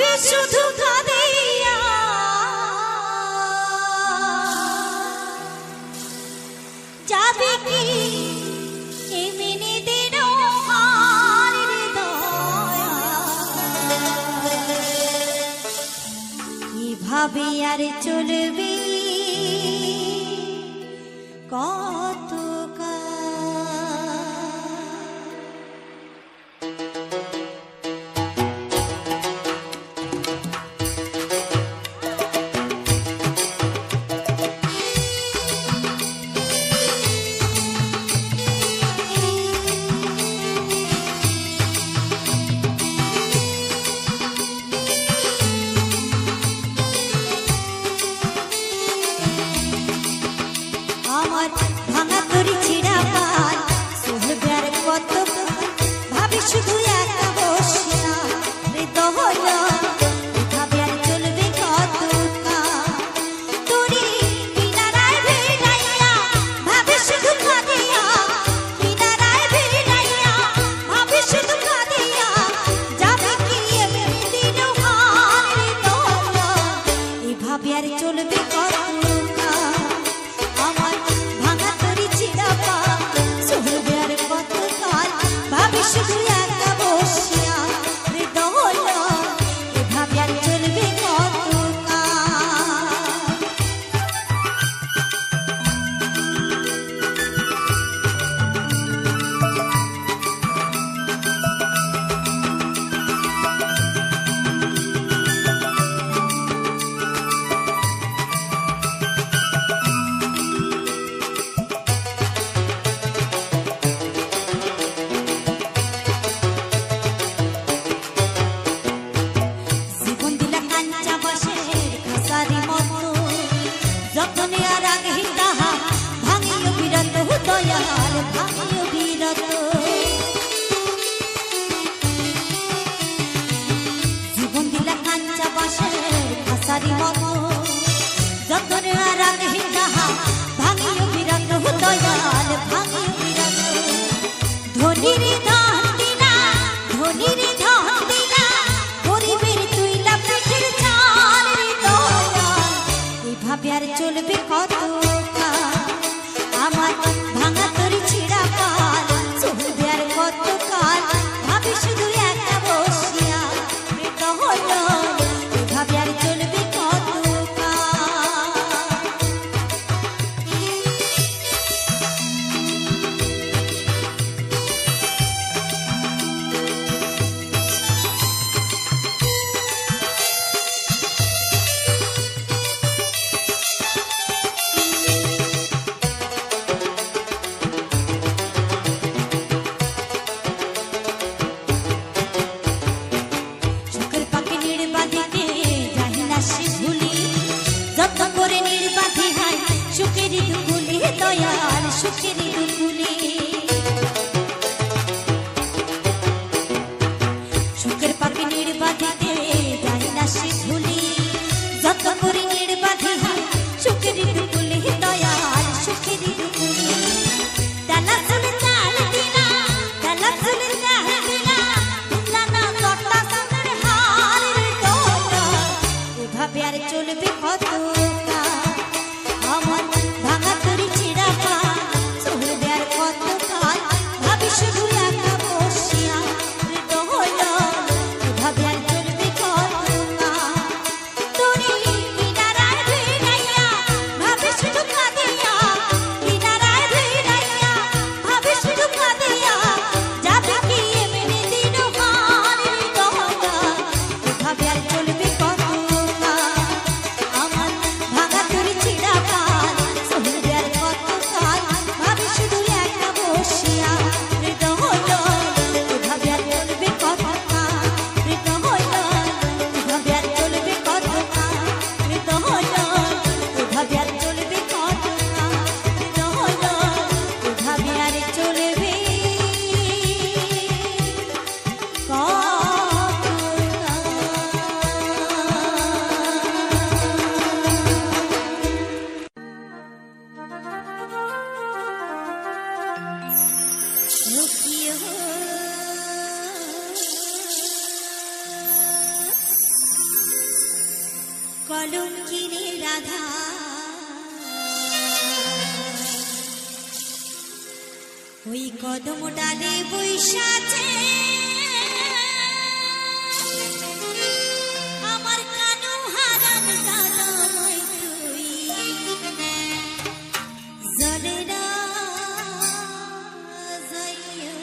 ভাবে শুধু কাঁদিয়া যাবে কি এমনি দিন কিভাবে আর চলবে কত ভাঙা তরি ছিড়া পাল চলবে আর কত ভাবি শুধু একা বসিয়া হৃদয় ভাবে আর চলবে কত তরি কিনারায় ভিড়াইয়া ভাবি শুধু কাঁদিয়া কিনারায় ভিড়াইয়া ভাবি শুধু কাঁদিয়া যাবে কি এমনি দিন হৃদয় এভাবে আর চলবে কত শুধু একা বসিয়া হৃদয় এভাবে আর চলবে কত যতনে আর আগে তাহা ভাঙিও বিরত দয়াল ভাঙিও বিরত জীবন দিলা কাঞ্চা বাসের খাসারি মতো যতনে আর আগে তাহা ভাঙিও বিরত দয়াল ভাঙিও বিরত ধনির ধান দিলা ধনির ধান দিলা গরিবের তুইলা পেটের চাল এভাবে আর চলবে কত আমার ভাঙা তরি ছিড়া পাল চলবে আর কত কাল ভাবি শুধু একা বসিয়া হৃদয় এভাবে আর চলবে কত যত করে নির্বাধি হয় সুখের দুকুলি দয়াল সুখের দুকুলি সুখের পাখি নির্বাধিতে যাই না সে ভুলি যত করে নির্বাধি হয় সুখের দুকুলি দয়াল সুখের দুকুলি ডালা চলে চাল দিলা ডালা চলে চাল দিলা লানা কটা সুন্দর হার এভাবে আর চলবে কত আমার ভাঙা তরি ছিড়া পা চলবে কলঙ্কিনী রাধা ওই কদম ডালে বৈশাখে আমার কানু হারান জানাই তুই জলে না যাইয়া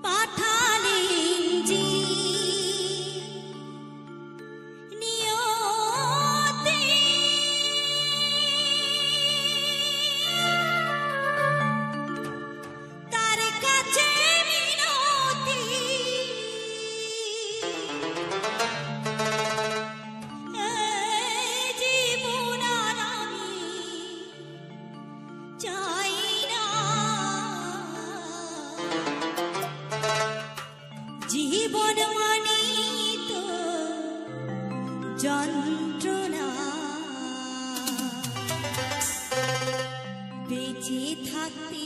পাঠালেন যে নিয়তি তার কাছে মিনতি এই জীবন আর আমি চাই না জীবন মানে তো যন্ত্রণা বেঁচে থাকতে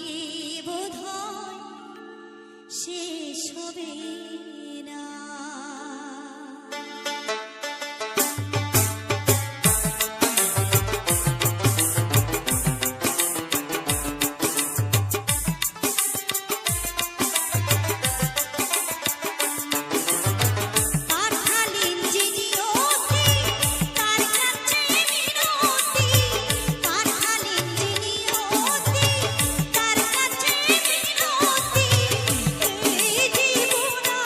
বোধহয় শেষ হবে না পাঠালেন যে নিয়তি তার কাছে মিনতি পাঠালেন যে নিয়তি তার কাছে মিনতি এই জীবন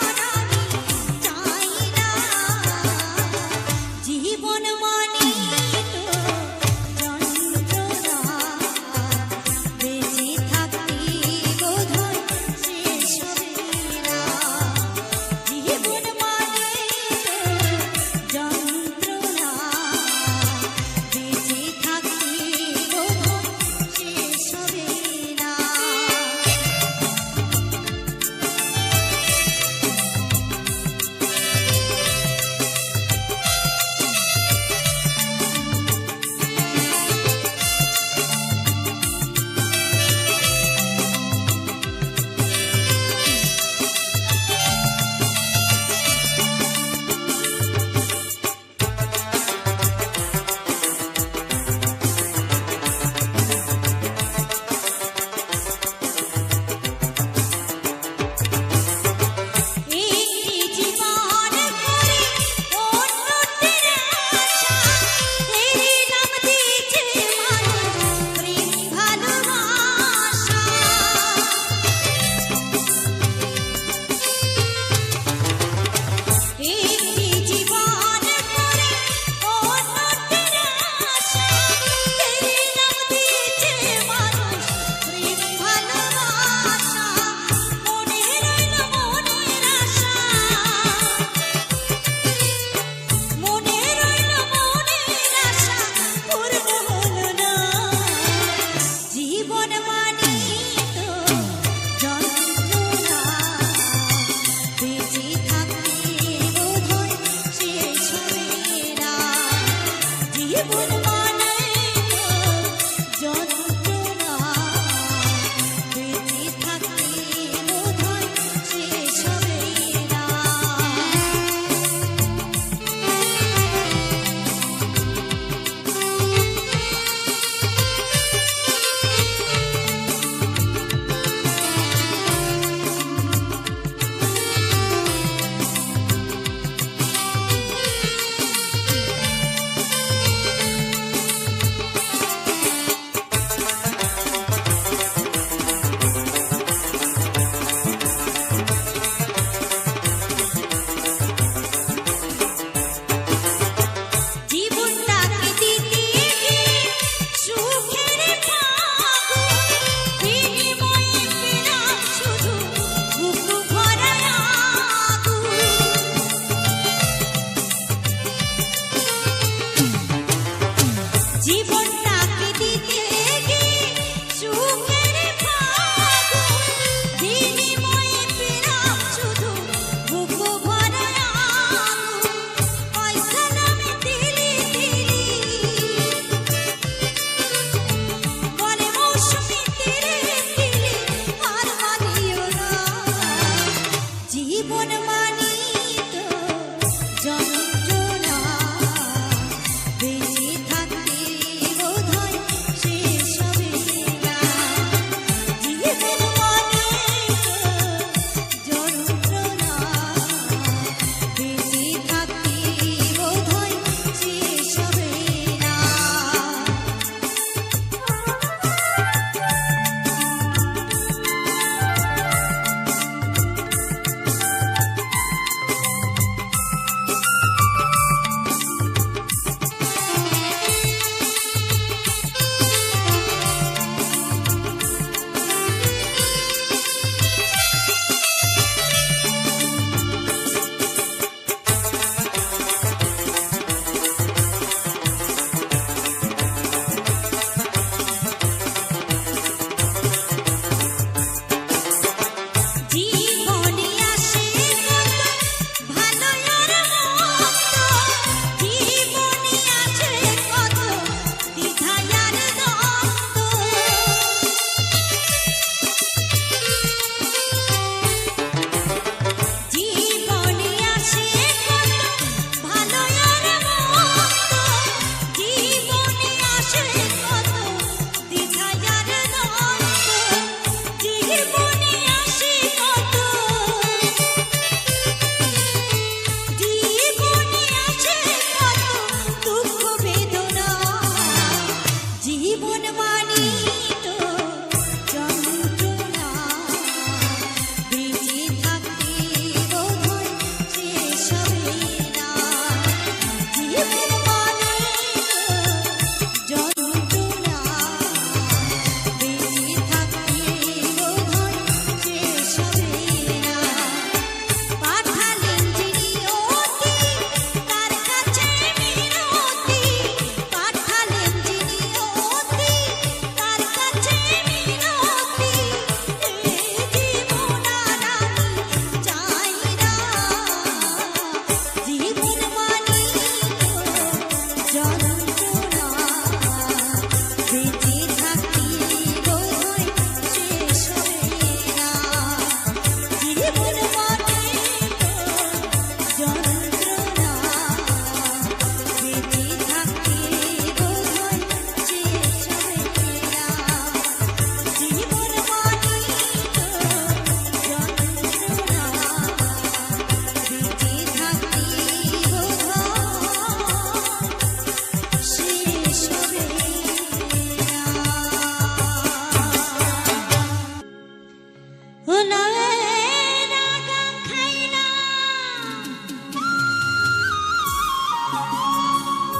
উলাওয়ের আগাম খাইলা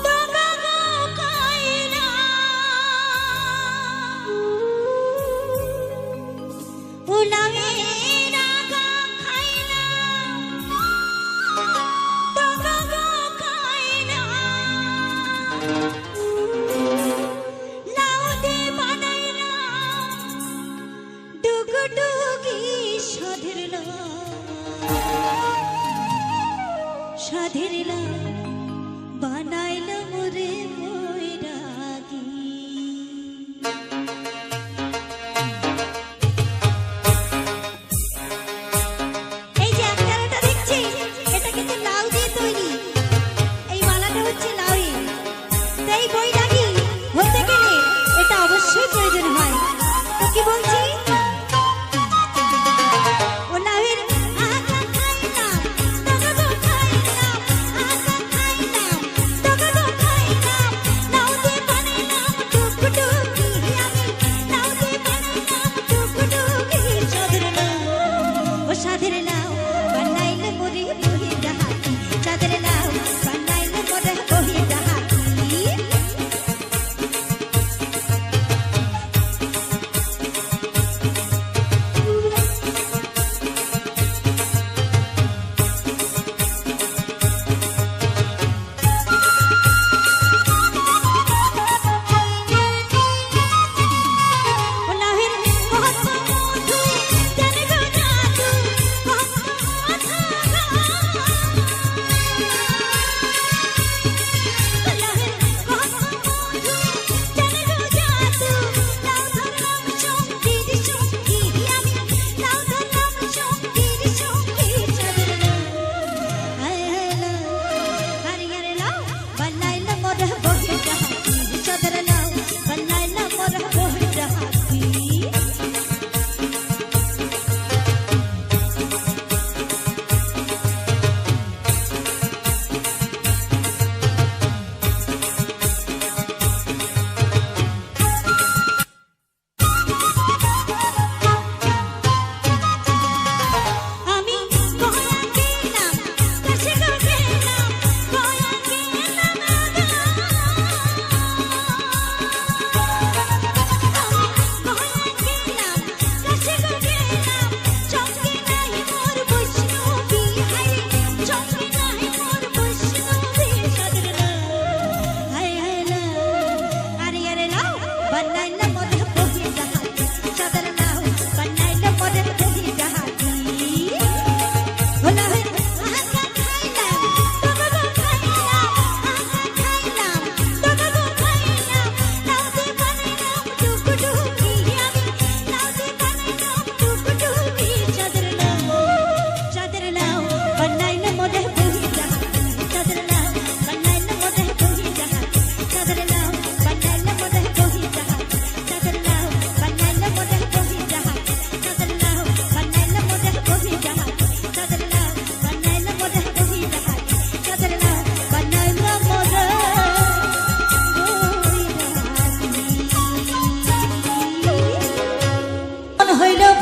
দগাগো খাইলা উলাওয়ের আগাম খাইলা দগাগো খাইলা লাউ দে বানাইলা ডুগডুগি সাধেরলা বানাইল মোরে বৈরাগী। এই যে একটানাটা দেখছি এটা কিন্তু লাউ দিয়ে তৈরি, এই মালাটা হচ্ছে লাউই। তাই বৈরাগী হতে গেলে এটা অবশ্যই প্রয়োজন হয়। তো কি বলছি,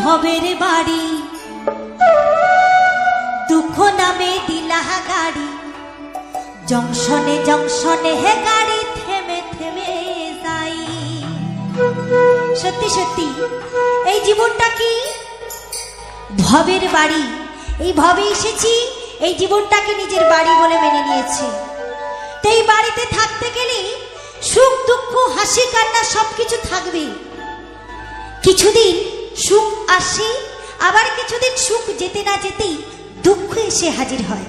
ভবের বাড়ি দুঃখ নামে দিলাহা গাড়ি, জংশনে জংশনে হে গাড়ি থেমে থেমে যাই। সত্যি সত্যি এই জীবনটা কি ভবের বাড়ি, এই ভবে এসেছি, এই জীবনটাকে নিজের বাড়ি বলে মেনে নিয়েছি। তো এই বাড়িতে থাকতে গেলে সুখ দুঃখ হাসি কান্না সবকিছু থাকবে। কিছুদিন সুখ আসে, আবার কিছুদিন সুখ যেতে না যেতেই দুঃখ এসে হাজির হয়।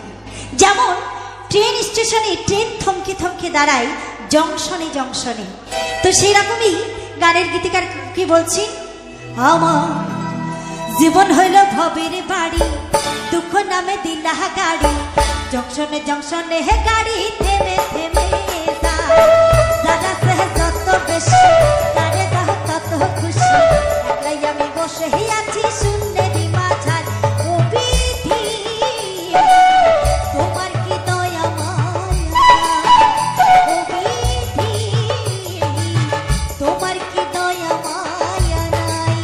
যেমন ট্রেন স্টেশনে ট্রেন থমকে থমকে দাঁড়ায় জংশনে জংশনে। তো সেই রকমই গানের গীতিকার কি বলছি, আমার জীবন হইল ভবের বাড়ি দুঃখ নামে দিলাহা গাড়ি, জংশনে জংশনে হে গাড়ি থেমে থেমে যায়। যারা সে যত বেশি তারে দাহ তত খুশি, একলাই আমি বসে আছি শূন্যেরই মাঝার। ও বিধি তোমার কি দয়া মায়া, ও বিধি তোমার কি দয়া মায়া নাই।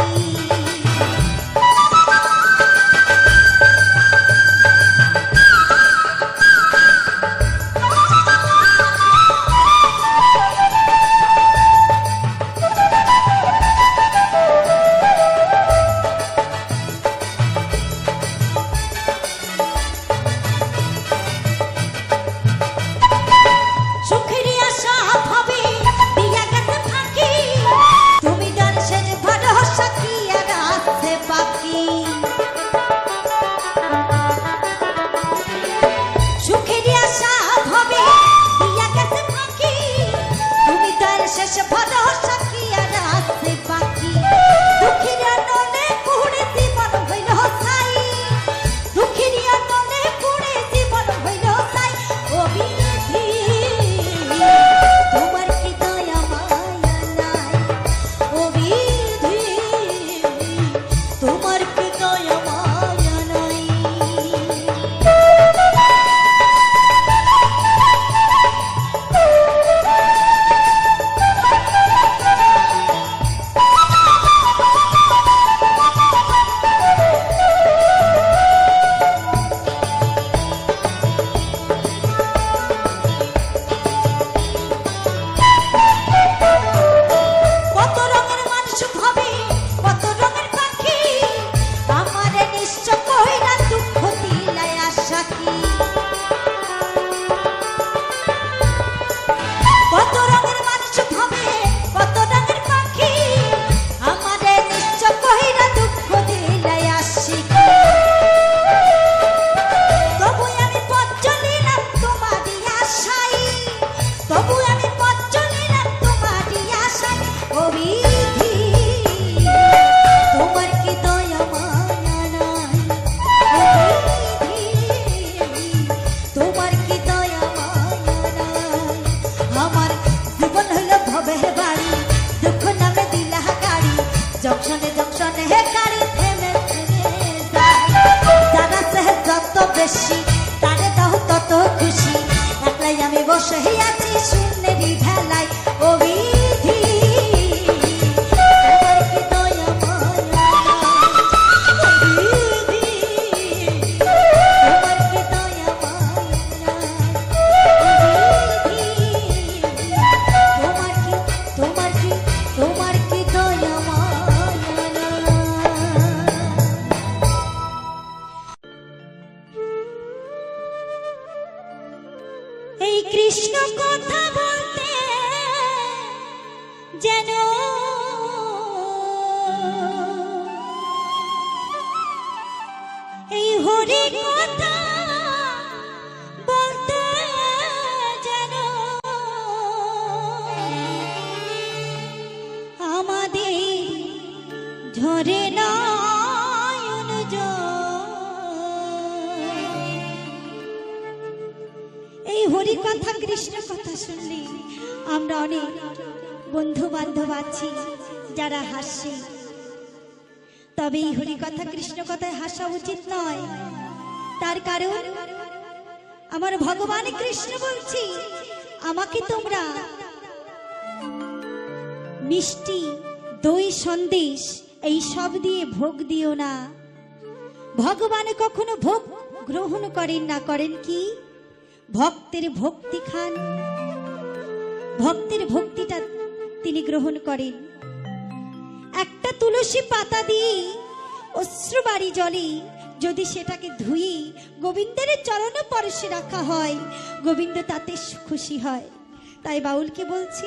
কথা বলতে যেন এই হরি কথা বলতে যেন আমাদের ঝরে নয়ন জল। এই হরি কথা কৃষ্ণ কথা শুনলে আমরা অনেক বন্ধু বান্ধব আছি যারা হাসি, তবে এই হরি কথা কৃষ্ণ কথায় হাসা উচিত নয়। তার কারণ আমার ভগবান কৃষ্ণ বলছি, আমাকে তোমরা মিষ্টি দই সন্দেশ এই সব দিয়ে ভোগ দিও না। ভগবান কখনো ভোগ গ্রহণ করেন না, করেন কি ভক্তের ভক্তি খান, ভক্তের ভক্তিটা তিনি গ্রহণ করেন। একটা তুলসী পাতা দিয়ে অশ্রুবাড়ি জলে যদি সেটাকে ধুয়ে গোবিন্দের চরণ পরশে রাখা হয়, গোবিন্দ তাতে খুশি হয়। তাই বাউলকে বলছি,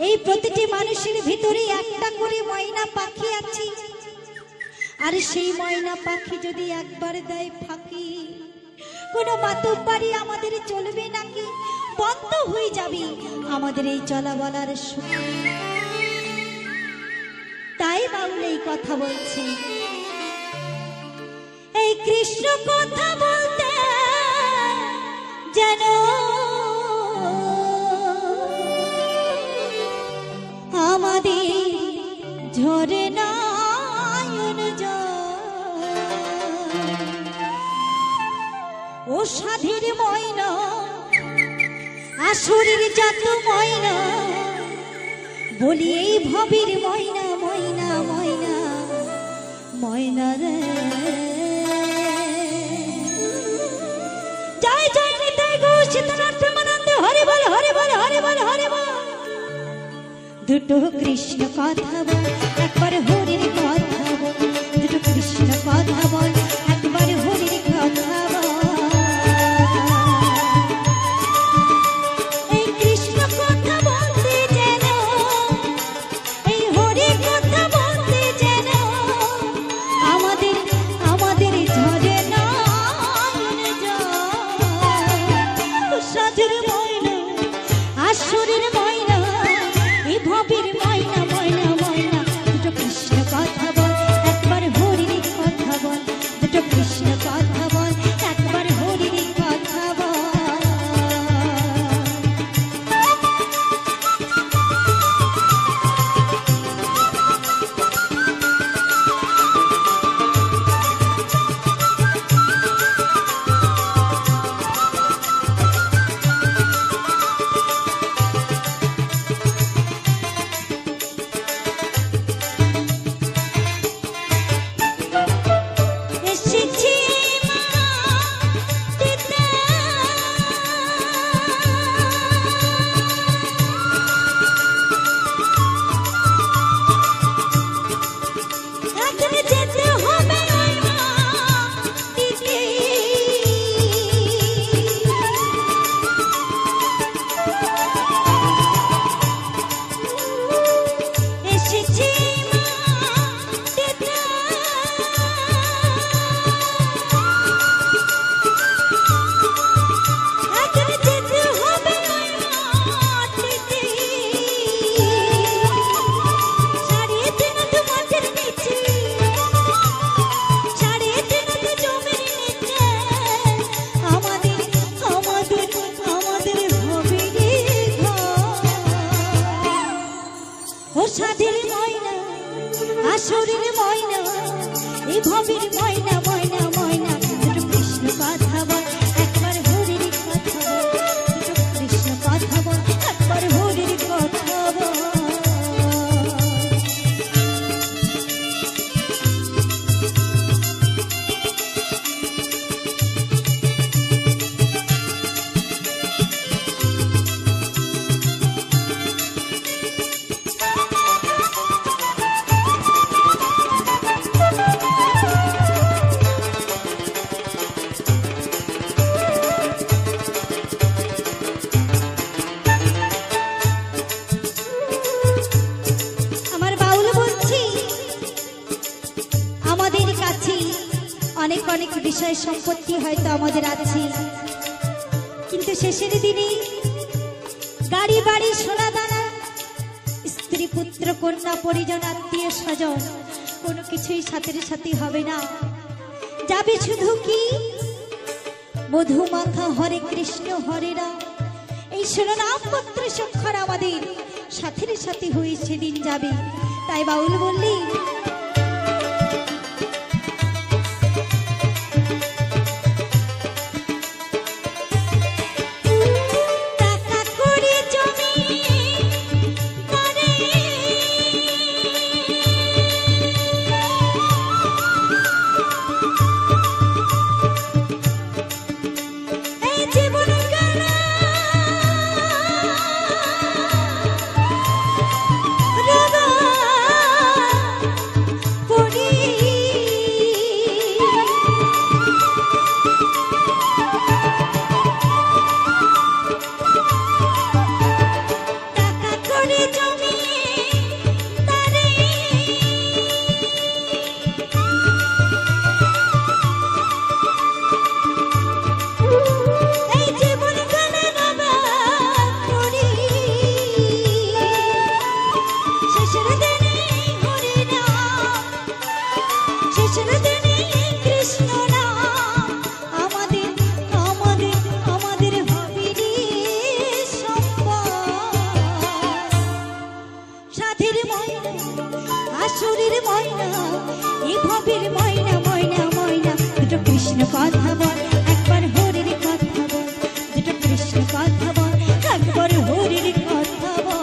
এই প্রতিটি মানুষের ভিতরে একটা করে ময়না পাখি আছে, আর সেই ময়না পাখি যদি একবার দেয় ফাঁকি, কোনো মাতব্বাড়ি আমাদের চলবে নাকি, বন্ধ হয়ে যাবে আমাদের এই চলা বলার সুখ। তাই বাউল এই কথা বলছে, এই কৃষ্ণ কথা বলতে যেন আমাদের ঝরে নয়ন জল। ও সাধের ময়না আসুরের জাত ময়না, বলি এই ভবের ময়না ময়না ময়না ময়না রে। জয় জয় নিতাই গৌর সীতানাথ প্রেমানন্দ, হরি বল হরি বল হরি বল হরি বল। দুটো কৃষ্ণ কথা বল, একবার হরির কথা বল, দুটো কৃষ্ণ কথা বল, একবার হরির কথা বল। এই কৃষ্ণ কথা বলতে যেন, এই হরি কথা বলতে যেন আমাদের আমাদের ঝরে নয়ন জল। সাধুর ময়না আসুরের ময়না, এই ভবের ময়না ময়না ময়না, দুটো কৃষ্ণ কথা বল, একবার হরির কথা বল, দুটো কৃষ্ণ কথা বল, একবার হরির কথা বল। এসেছি মা দিতে, এখন যেতে হবে ওই মা দিতে। এসেছি মা দিতে, এখন যেতে হবে ওই মাটিতে। সাড়িয়ে দিন তো মাঠের নিচে, সাড়িয়ে দিন তো জমির নিচে, আমাদের আমাদের আমাদের হবে রে ঘর। ও সাধের ময়না আসুরের ময়না, এই ভবের ময়না ময়না ময়না, দুটো কৃষ্ণ কথা বল, একবার হরির কথা বল, দুটো কৃষ্ণ কথা বল, একবার হরির কথা বল। অনেক অনেক বিষয় সম্পত্তি হয়তো আমাদের আছে, কিন্তু শেষের দিনে গাড়ি বাড়ি সোনা দানা, স্ত্রী পুত্র কন্যা পরিজন আত্মীয় স্বজন কোনো কিছুই সাথে সাথে হবে না। যাবে শুধু কি মধুমাখা হরে কৃষ্ণ হরে রাম, এই শিরোনাম পত্র সক্ষর আমাদের সাথে সাথে হয়ে সেদিন যাবে। তাই বাউল বললি কৃষ্ণ কথা বল একবার হরির কথা বল, দুটো কৃষ্ণ কথা বল একবার হরির কথা বল।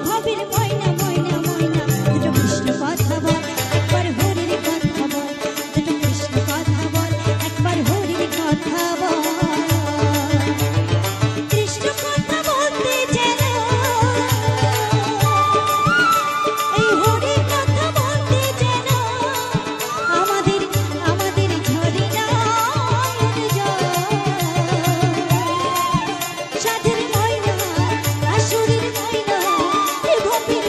ভবের ময়না ময়না ময়না, দুটো কৃষ্ণ কথা বল একবার হরির কথা বল, দুটো কৃষ্ণ কথা বল একবার হরির কথা বল। কৃষ্ণ কথা বলতে যেন এই হরির কথা বলতে যেন আমাদের আমাদের ঝরে নয়ন জল। সাধের ময়না আসুরের ময়না, ভবের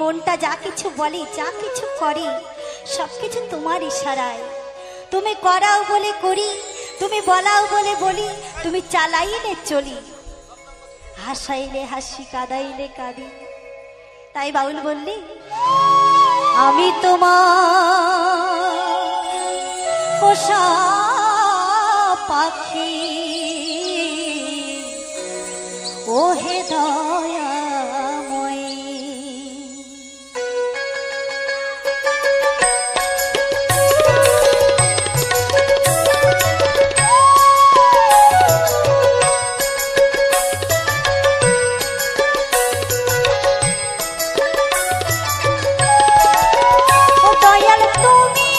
মনটা যা কিছু বলে, যা কিছু করে, সব কিছু তোমার ইশারায়। তুমি করাও বলে করি, তুমি বলাও বলে বলি, তুমি চালাইলে চলি, হাসাইলে হাসি, কাঁদাইলে কাঁদি। তাই বাউল বললি, আমি তোমার পোষা পাখি, ও হে দয়াময়ী। ও দয়াল তুমি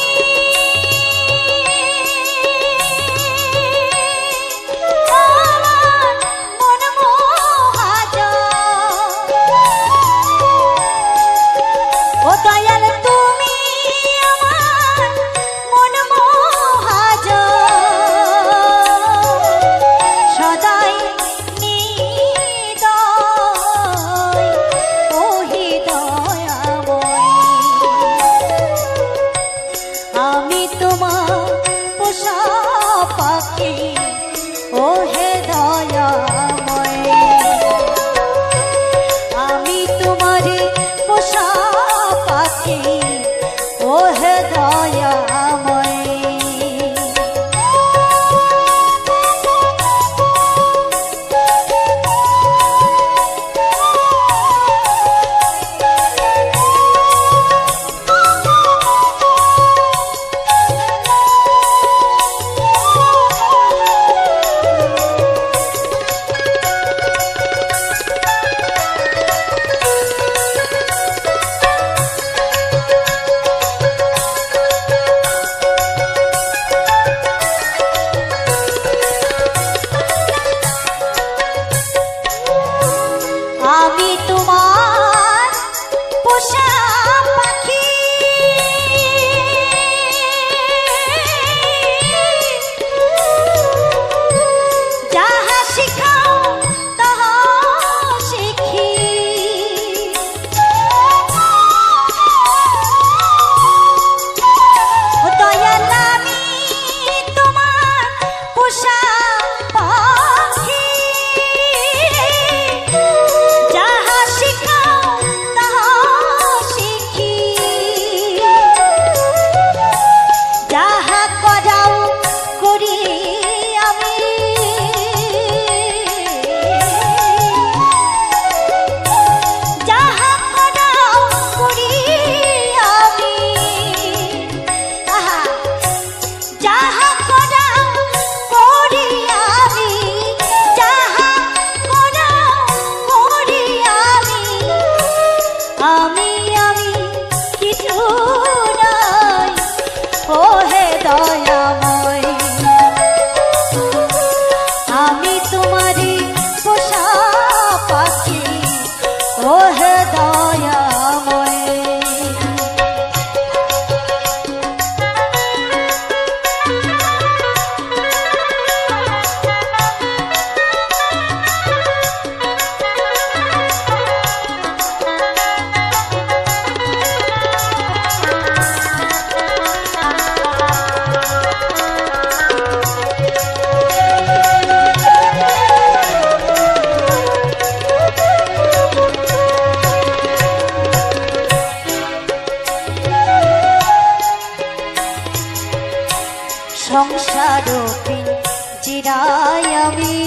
সংসার পিঞ্জিরায় আমি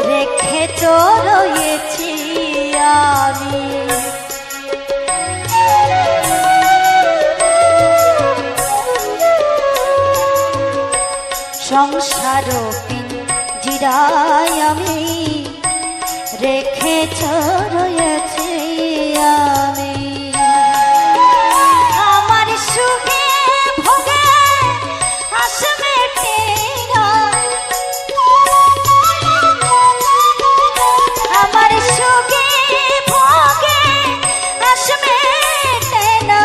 রেখে চলেছি আমি, সংসার পিঞ্জিরায় আমি রেখে চলেছি আমি। সুখে ভোগে আসবে টেরা, আমার সুখে ভোগে আসবে টেরা,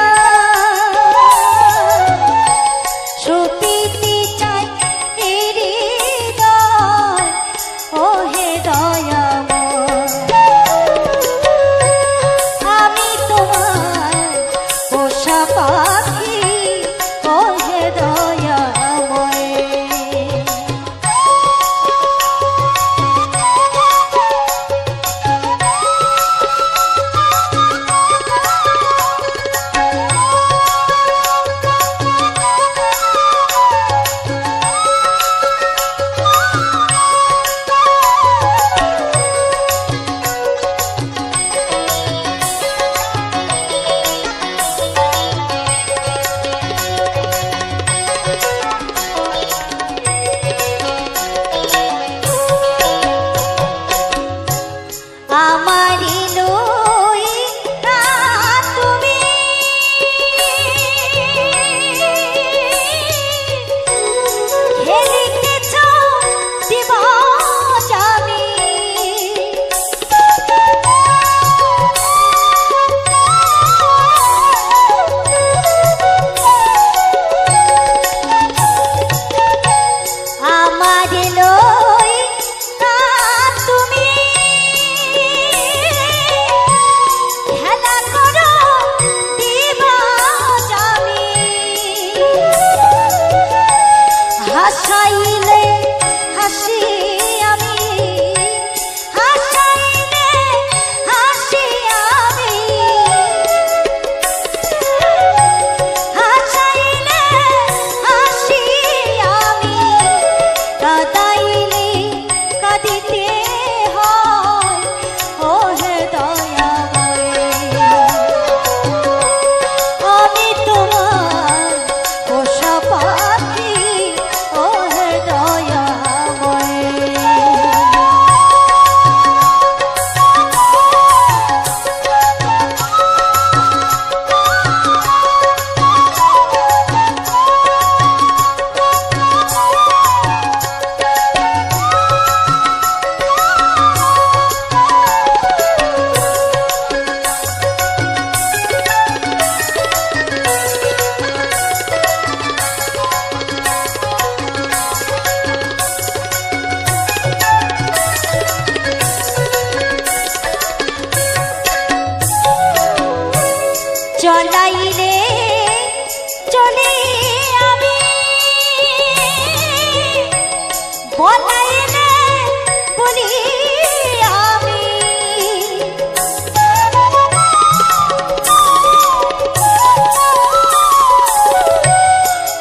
সুপিতি চাই হৃদয় ও হে দয়াময়। চলাইলে চলে আমি বলাইলে বলি আমি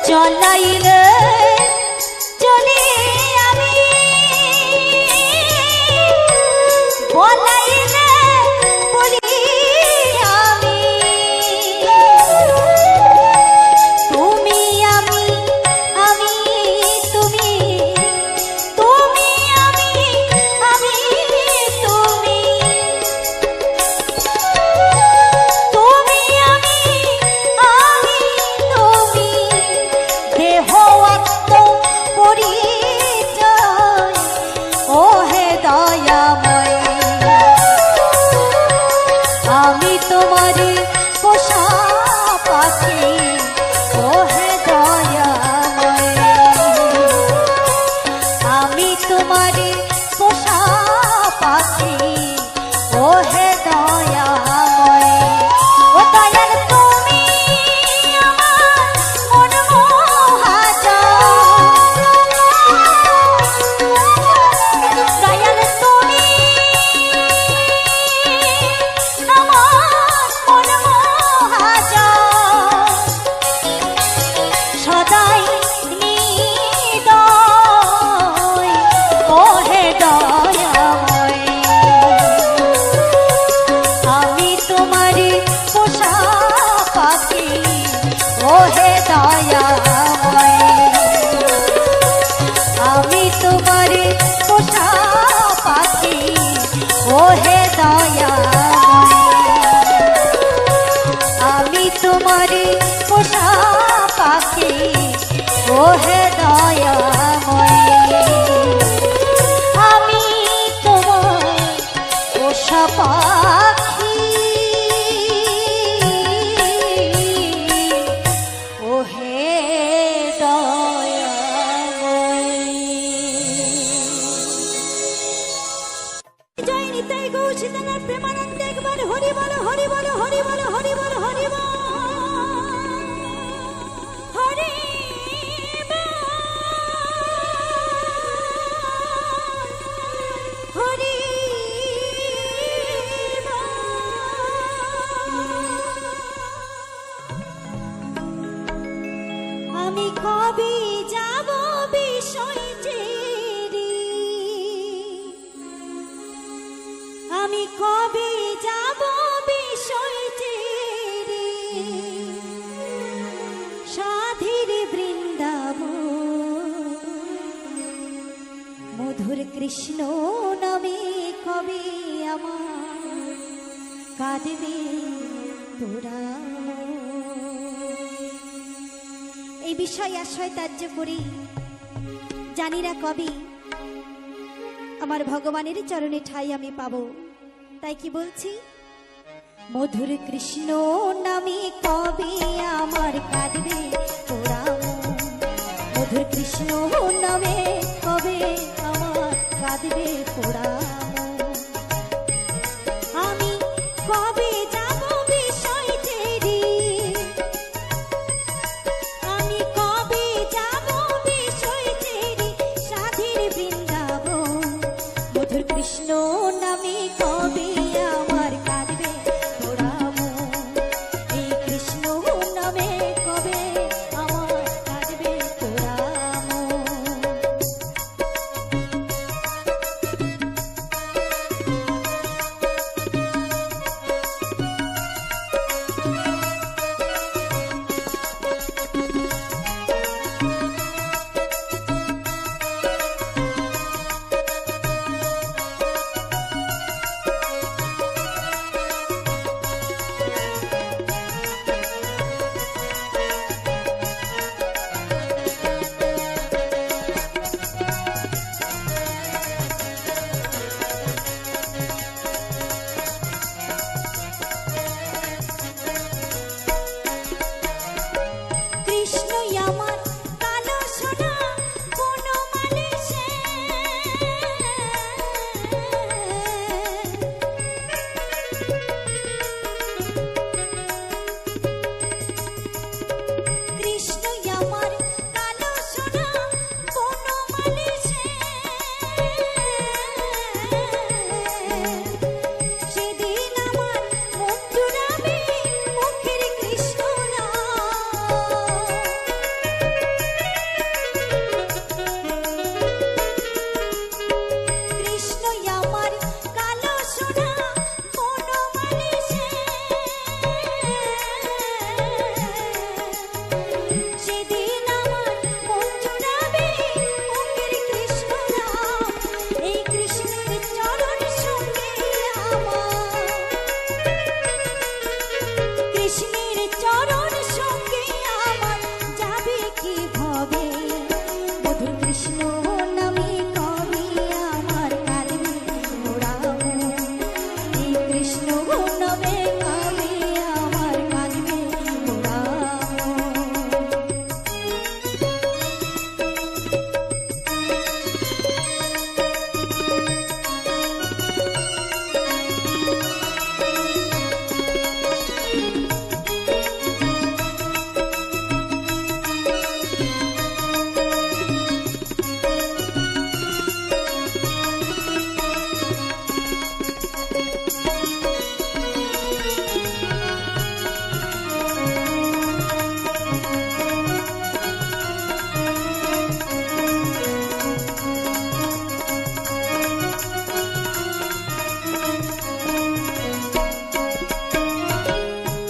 চলাইলে চলে আমি বলাইলে বলি আমি তুমি আমি আমি তুমি তুমি আমি আমি তুমি তুমি আমি আমি তুমি দেহ আত্ম পরিচয় ও হে দয়াময় আমি তোমার পোষা পাখি ও হে দয়াময় আমি তোমার পোষা পাখি ও হে দয়াময় ও দয়াল তুমি আমার মন মোহাতা দয়াল তুমি আমার মন মোহাতা সদাই নিদয় ও হে দয়াময় আমি তোমার পোষা পাখি ও হে দয়াময় আমি তোমার পোষা পাখি ও হে দয়াময় আমি তোমার পোষা পাখি ও হে দয়াময় আমি তোমার পোষা পাখি ও হে দয়াময় জয় নিতাই গৌরীতনার প্রেমানন্দে একবার হরি বল হরি বল হরি বল হরি বল হরি বল হরি হরি আমি কবে যাব বিষয় ছেড়ে আমি কবে যাব বিষয় ছেড়ে সাধীর বৃন্দাবন মধুর কৃষ্ণ নামে কবে আমার কাঁদবে তোরা এই বিষয় আশয় ত্যায্য করি জানি না কবি আমার ভগবানের চরণে ঠাই আমি পাবো তাই কি বলছি মধুর কৃষ্ণ নামে কবে আমার কাঁদবে তোরা মধুর কৃষ্ণ নামে কবে আমার কাঁদবে তোরা আমি কবে যাব বিষয় ছেড়ে আমি কবে যাব বিষয় ছেড়ে সাধীর বৃন্দাবন মধুর কৃষ্ণ নামে কবে আমার কাঁদবে তোরা এই কৃষ্ণ নামে কবে আমার কাঁদবে তোরা কৃষ্ণ নামে কবে আমার কাঁদবে মোরা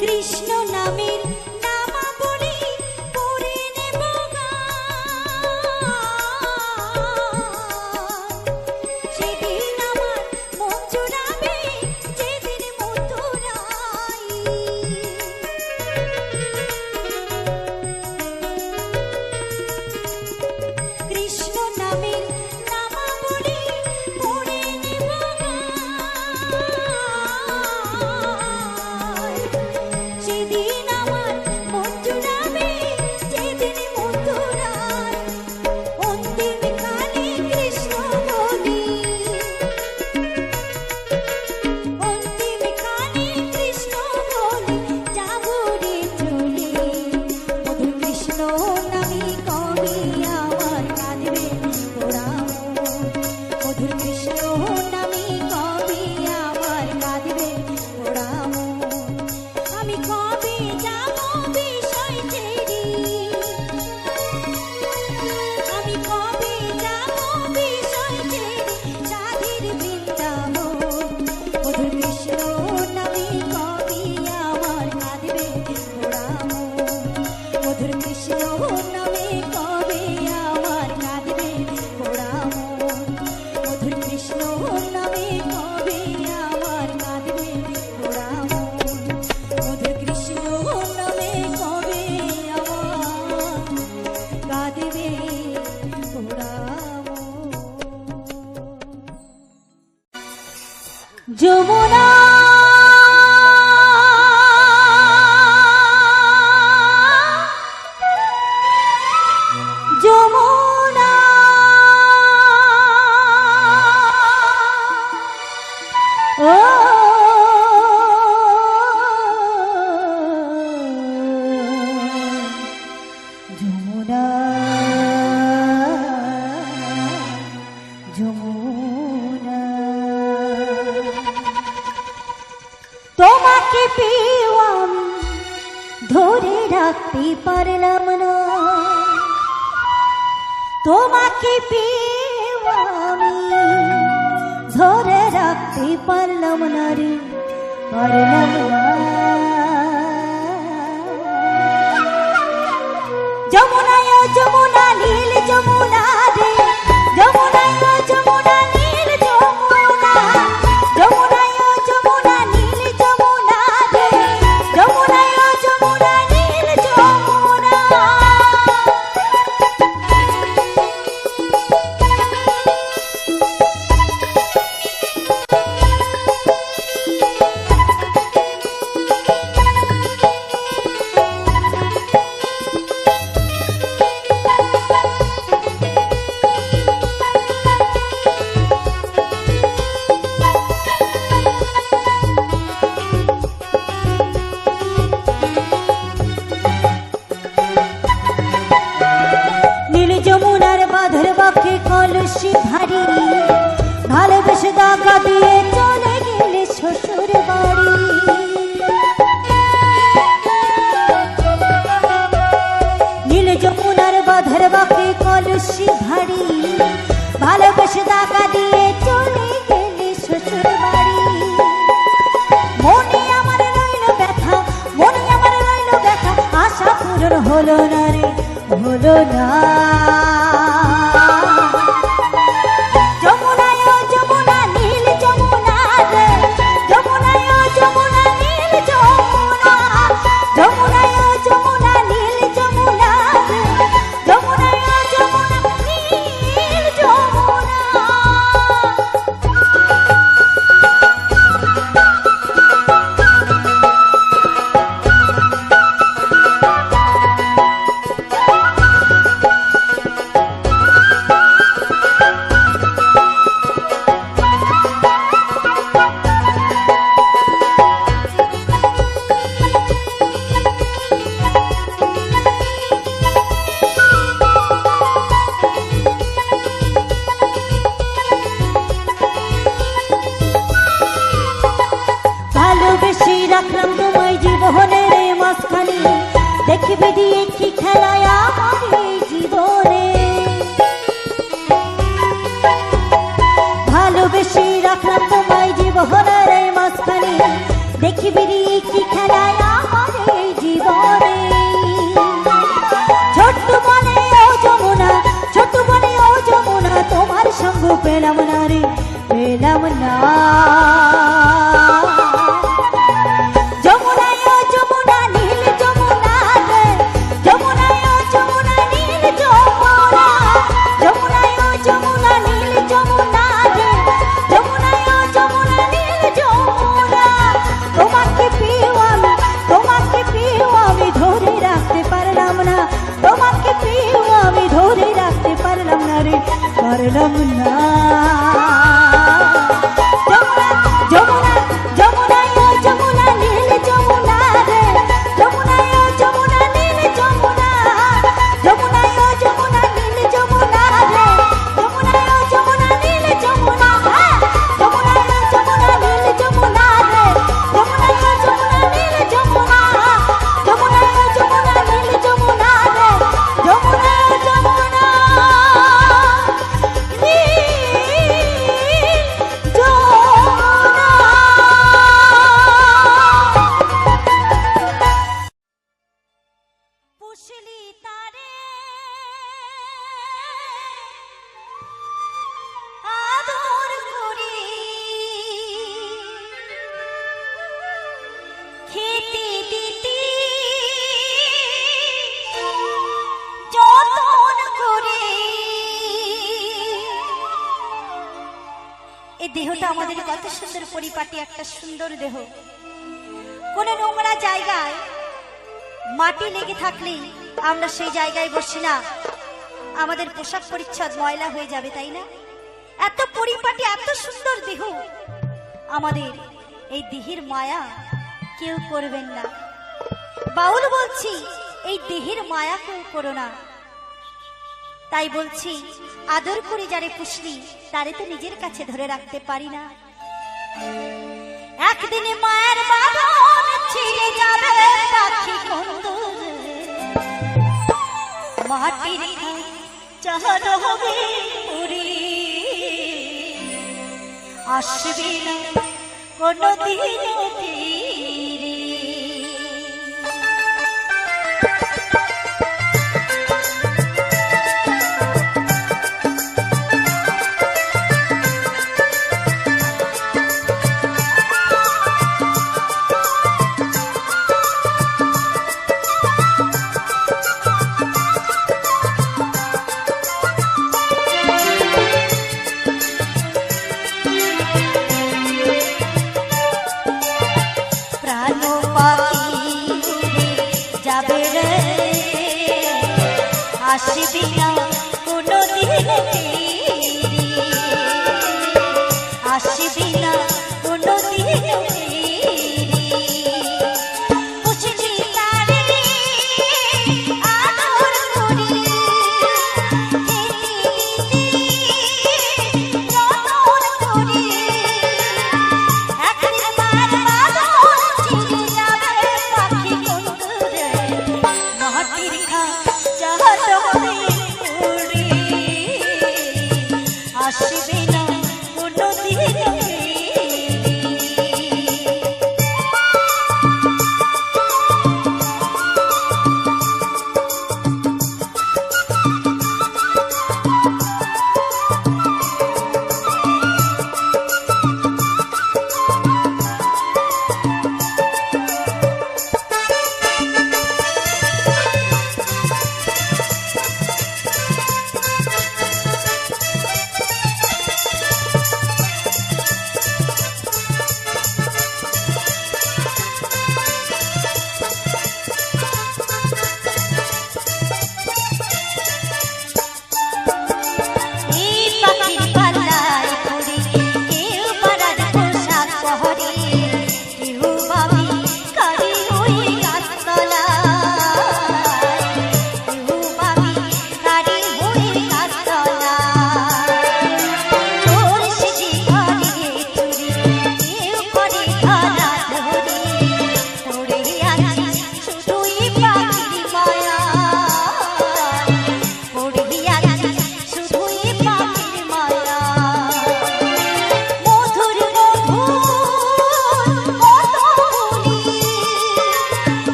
কৃষ্ণ নামের নামাবলী পড়ে নেব সেদিন আমার মন জুড়াবে যেদিন মথুরায় কৃষ্ণ নামের নামাবলী পড়ে নেব সেদিন আমার মন জুড়াবে যেদিন মথুরায় অন্তিম কালে কৃষ্ণ বলি অন্তিম কালে কৃষ্ণ বলি যাব রে চলে মধুর কৃষ্ণ নামে কবে আমার কাঁদবে মোরা মধুর কৃষ্ণ নামে কবে আমার কাঁদবে মোরা আমি কবে যাব বিষয় ছেড়ে আমি কবে যাব বিষয় ছেড়ে রাধের বৃন্দাবন মধুর কৃষ্ণ নামে কবে আমার কাঁদবে মোরা মধুর কৃষ্ণ নামে কবে আমার কাঁদবে মোরা মধুর কৃষ্ণ নামে কবে আমার কাঁদবে মোরা মধুর কৃষ্ণ নামে কবে আমার কাঁদবে মোরা যমুনা যমুনা ও যমুনা যমুনা তোমাকে পেয়েও আমি ধরে রাখতে পারলাম না তোমাকে পেয়েও আমি ধরে রাখতে পারলাম না রে পারলাম না যমুনায় যমুনা নীল যমুনা রে যমুনায় যমুনা নীল যমুনা যমুনায় যমুনা নীল যমুনা রে যমুনায় যমুনা নীল যমুনা কলসি ভারী ভালোবেসে দাগা দিয়ে চলে গেলে শ্বশুর বাড়ি নীল যমুনার বাঁধের বাঁকে কলসি ভারী ভালোবেসে দাগা দিয়ে চলে গেলে শ্বশুর বাড়ি মনে আমার রইল ব্যথা মনে আমার রইল ব্যথা আশা পূরণ হলো না রে হলো না রাখলাম তোমায় জীবনের এই মাঝখানে, দেখবে দিয়ে কি খেলায় আমার এই জীবনে। ভালোবেসে রাখলাম তোমায় জীবনের এই মাঝখানে, দেখবে দিয়ে কি খেলায় আমার এই জীবনে। ছোট্ট বনে ও যমুনা, ছোট্ট বনে ও যমুনা, তোমার সঙ্গ পেলাম না রে, পেলাম না। পারলাম না। যমুনা যমুনা যমুনা ও যমুনা নীল যমুনা রে, যমুনা ও যমুনা নীল যমুনা, যমুনা ও যমুনা নীল যমুনা রে, যমুনা ও যমুনা নীল যমুনা, যমুনা ও যমুনা নীল যমুনা রে, যমুনা ও যমুনা নীল যমুনা, যমুনা ও যমুনা নীল যমুনা রে, যমুনা ও যমুনা দেহটা আমাদের কত সুন্দর পরিপাটি, একটা সুন্দর দেহ। কোন নোংরা জায়গায় মাটি লেগে থাকলেই আমরা সেই জায়গায় বসি না, আমাদের পোশাক পরিচ্ছদ ময়লা হয়ে যাবে, তাই না? এত পরিপাটি, এত সুন্দর দেহ আমাদের, এই দেহের মায়া কেউ করবেন না। বাউল বলছি, এই দেহের মায়া কেউ করো না। তাই বলছি, আদর করে যারে পুষলি তারে তো নিজের কাছে ধরে রাখতে পারি না। একদিন মায়ের বাঁধন ছিঁড়ে যাবে পাখি কন্দরে, মাটির চাঁদ হবে পুরি, আসবে না কোনদিন ফিরে। আসবি না কোনদিন ফিরে, আসবি না কোনদিন ফিরে। পুষলি তারে আদর করে, যতন করে, একদিন মার বাঁধন ছিঁড়ে যাবে পাখি কন্দরে, মাটির খা চাঁদ হবে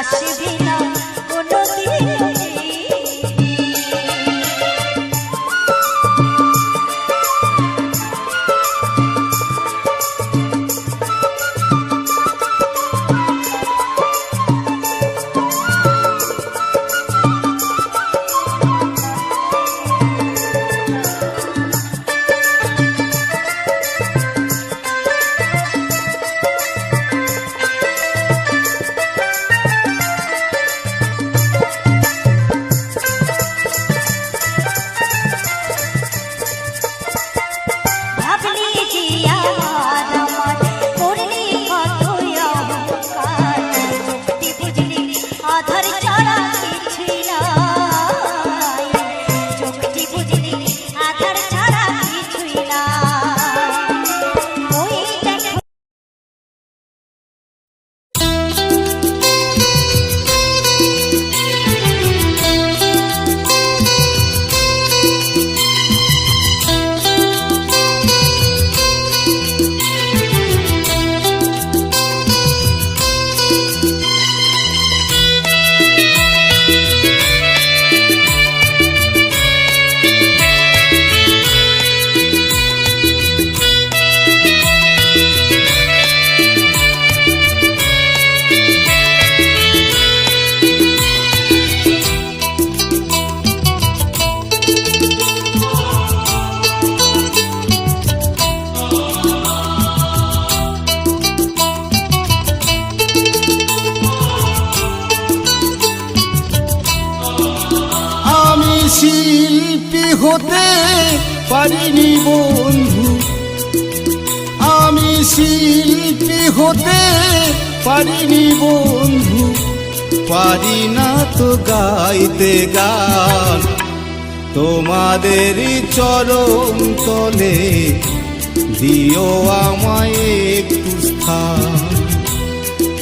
আসবে না কোনোদিন। শিল্পী হতে পারিনি বন্ধু, আমি শিল্পী হতে পারিনি বন্ধু, পারি না তো গাইতে গান তোমাদের চরণ তলে, দিও আমায় একটু স্থান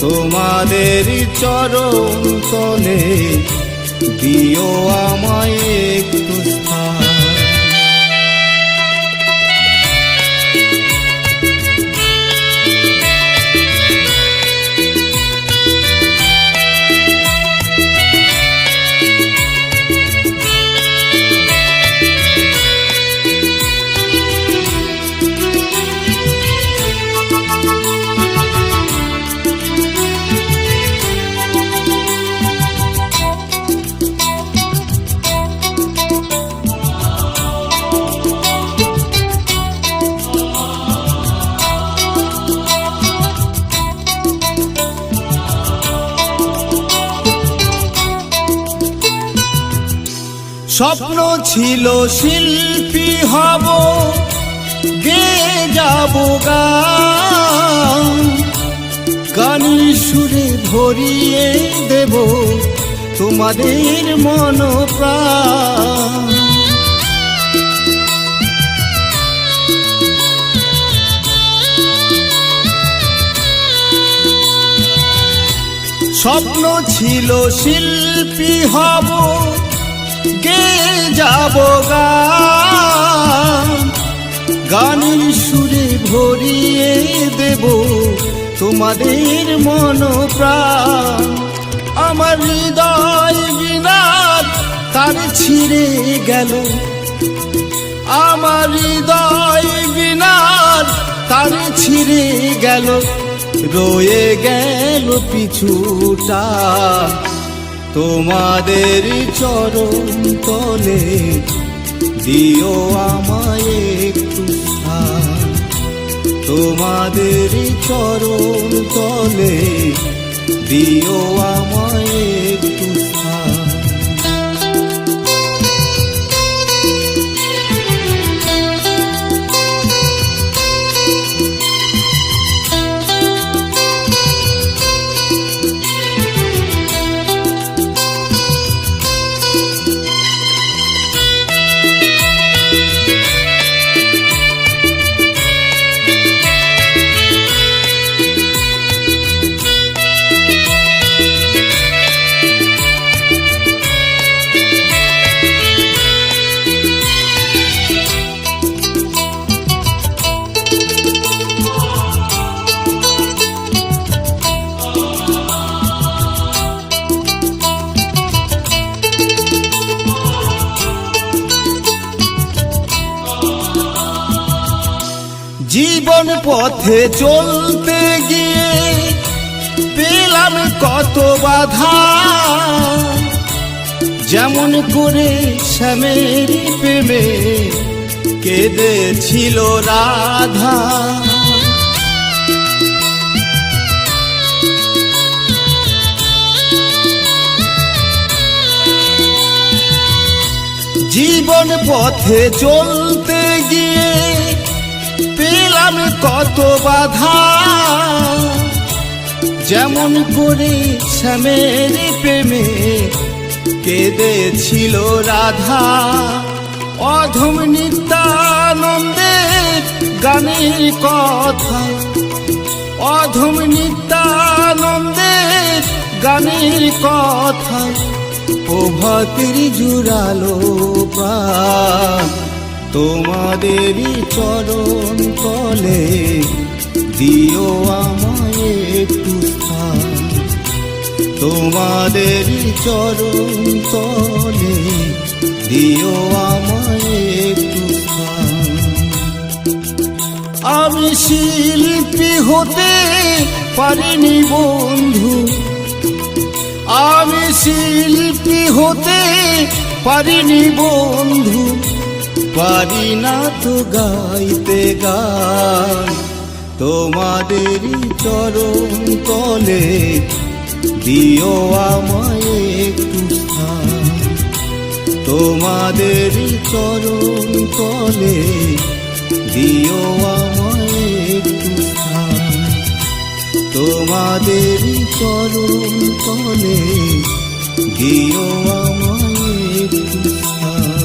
তোমাদের চরণ তলে, দিও আমায় একটু স্থান। স্বপ্ন ছিল শিল্পী হব, গেয়ে যাব গান, গানের সুরে ভরিয়ে দেব তোমাদের মন প্রাণ। স্বপ্ন ছিল শিল্পী হব, গেয়ে যাব গান, গানের সুরে ভরিয়ে দেব তোমাদের মন প্রাণ। আমার হৃদয় বিনার তার ছিঁড়ে গেল, আমার হৃদয় বিনার তার ছিঁড়ে গেল, রয়ে গেল পিছুটা তোমাদের চরণ তলে, দিও আমায় একটু স্থান তোমাদের চরণ তলে, দিও আমায় একটু স্থান। জীবন পথে চলতে গিয়ে পেলাম কত বাধা, যেমন করে শ্যামের প্রেমে কেঁদেছিল রাধা। জীবন পথে চলতে গিয়ে পেলাম কত বাধা, যেমন করে শ্যামের প্রেমে কেঁদেছিল রাধা। অধম নিত্যানন্দের গানের কথা, অধম নিত্যানন্দের গানের কথা, প্রভাতের জুড়ালো প্রাণ তোমাদেরই চরণ তলে, দিও আমায় একটু স্থান। তোমাদেরই চরণ তলে, দিও আমায় একটু স্থান। আমি শিল্পী হতে পারিনি বন্ধু, আমি শিল্পী হতে পারিনি বন্ধু, পারি না তো গাইতে গান তোমাদেরই চরণ তলে, দিও আমায় একটু স্থান। তোমাদেরই চরণ তলে, দিও আমায় একটু স্থান। তোমাদেরই চরণ তলে, দিও আমায় একটু স্থান।